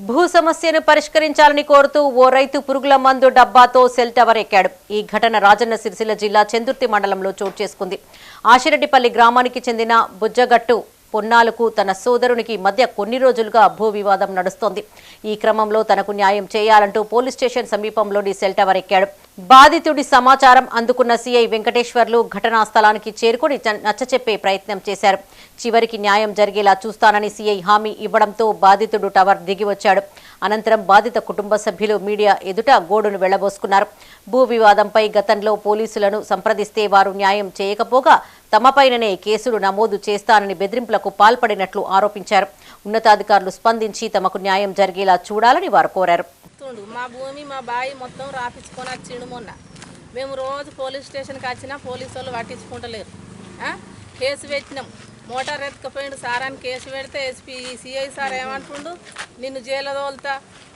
భూ సమస్యను పరిష్కరించాలని కోరుతూ ఓ రైతు పురుగుల మందు డబ్బాతో సెల్ టవర్ ఎక్కాడు. ఈ ఘటన రాజన్న సిరిసిల్ల జిల్లా చందుర్తి మండలంలో చోటు చేసుకుంది. ఆశిరెడ్డిపల్లి గ్రామానికి చెందిన బుజ్జగట్టు పొన్నాలకు తన సోదరునికి మధ్య కొన్ని రోజులుగా భూ వివాదం నడుస్తోంది. ఈ క్రమంలో తనకు న్యాయం చేయాలంటూ పోలీస్ స్టేషన్ సమీపంలోని సెల్ టవర్ ఎక్కాడు. బాధితుడి సమాచారం అందుకున్న సీఐ వెంకటేశ్వర్లు ఘటనా స్థలానికి చేరుకుని నచ్చచెప్పే ప్రయత్నం చేశారు. చివరికి న్యాయం జరిగేలా చూస్తానని సీఐ హామీ ఇవ్వడంతో బాధితుడు టవర్ దిగి వచ్చాడు. అనంతరం బాధిత కుటుంబ సభ్యులు మీడియా ఎదుట గోడును వెళ్లబోసుకున్నారు. భూ వివాదంపై గతంలో పోలీసులను సంప్రదిస్తే వారు న్యాయం చేయకపోగా తమపైననే కేసులు నమోదు చేస్తానని బెదిరింపులకు పాల్పడినట్లు ఆరోపించారు. ఉన్నతాధికారులు స్పందించి తమకు న్యాయం జరిగేలా చూడాలని వారు కోరారు. మా భూమి మా బాయి మొత్తం రాపించుకొని వచ్చిండు. మొన్న మేము రోజు పోలీస్ స్టేషన్కి వచ్చినా పోలీసు వాళ్ళు పట్టించుకుంటలేరు. కేసు పెట్టినాం, మోటార్ ఎత్తుకపోయిండు సార్ అని కేసు పెడితే సిఐ సార్ ఏమంటుండు, నిన్ను జైలు తోలుతా,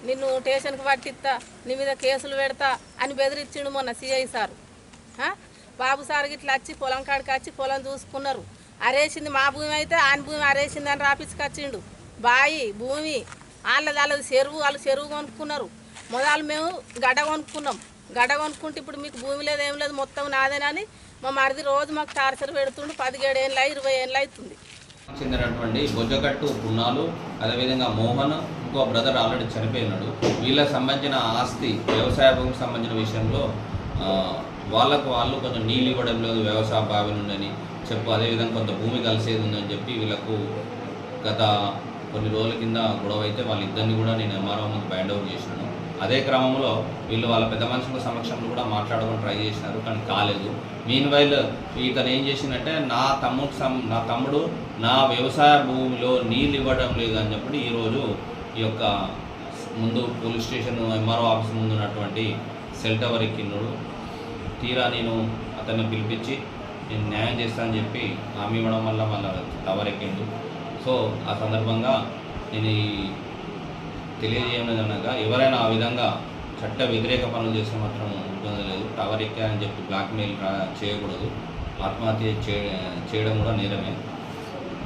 నిన్ను స్టేషన్కి పట్టిస్తా, నీ మీద కేసులు పెడతా అని బెదిరించిండు మొన్న సిఐ సారు. బాబు సార్ ఇట్లా వచ్చి పొలం కాడికి వచ్చి పొలం చూసుకున్నారు. అరేసింది మా భూమి అయితే ఆయన భూమి అరేసింది అని రాపించుకొచ్చిండు. బాయి భూమి వాళ్ళది చెరువు, వాళ్ళు చెరువు కొనుక్కున్నారు. మొదలు మేము గడ్డ కొనుక్కున్నాం. గడ్డ కొనుక్కుంటే ఇప్పుడు మీకు భూమి లేదు ఏం లేదు మొత్తం నాదేనని మా మరిది రోజు మాకు టార్చర్ పెడుతుండు. 17 ఏళ్ళ 20 ఏళ్ళు అవుతుంది. చెందినటువంటి బొజ్జగట్టు పున్నాలు, అదేవిధంగా మోహన్, ఇంకో బ్రదర్ ఆల్రెడీ చనిపోయినాడు. వీళ్ళకి సంబంధించిన ఆస్తి వ్యవసాయ భూమికి సంబంధించిన విషయంలో వాళ్ళు కొంచెం నీళ్ళు ఇవ్వడం లేదు, వ్యవసాయ బావి నుండని అదేవిధంగా కొంత భూమి కలిసేది ఉందని చెప్పి వీళ్ళకు గత కొన్ని రోజుల కింద గొడవ అయితే వాళ్ళిద్దరిని కూడా నేను ఎంఆర్ఓ ముందు బైండ్ ఓవర్ చేసినాను. అదే క్రమంలో వీళ్ళు వాళ్ళ పెద్ద మనుషుల సమక్షంలో కూడా మాట్లాడుకొని ట్రై చేసినారు, కానీ కాలేదు. మీన్ వైల్ ఇతను ఏం చేసిందంటే నా తమ్ముడు నా వ్యవసాయ భూమిలో నీళ్ళు ఇవ్వడం లేదు అని చెప్పి ఈరోజు ఈ యొక్క ముందు పోలీస్ స్టేషన్ ఎంఆర్ఓ ఆఫీస్ ముందు ఉన్నటువంటి సెల్ టవర్ ఎక్కినాడు. తీరా నేను అతన్ని పిలిపించి నేను న్యాయం చేస్తానని చెప్పి హామీ ఇవ్వడం వల్ల మళ్ళీ టవర్ ఎక్కిండు. సో ఆ సందర్భంగా నేను తెలియజేయనగా ఎవరైనా ఆ విధంగా చట్ట వ్యతిరేక పనులు చేస్తే మాత్రం ఇబ్బంది లేదు. టవర్ ఎక్కారని చెప్పి బ్లాక్మెయిల్ చేయకూడదు. ఆత్మహత్య చేయడం కూడా నేరమే.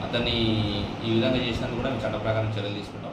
అతన్ని ఈ విధంగా చేసినందుకు కూడా మేము చట్ట ప్రకారం చర్యలు తీసుకుంటాం.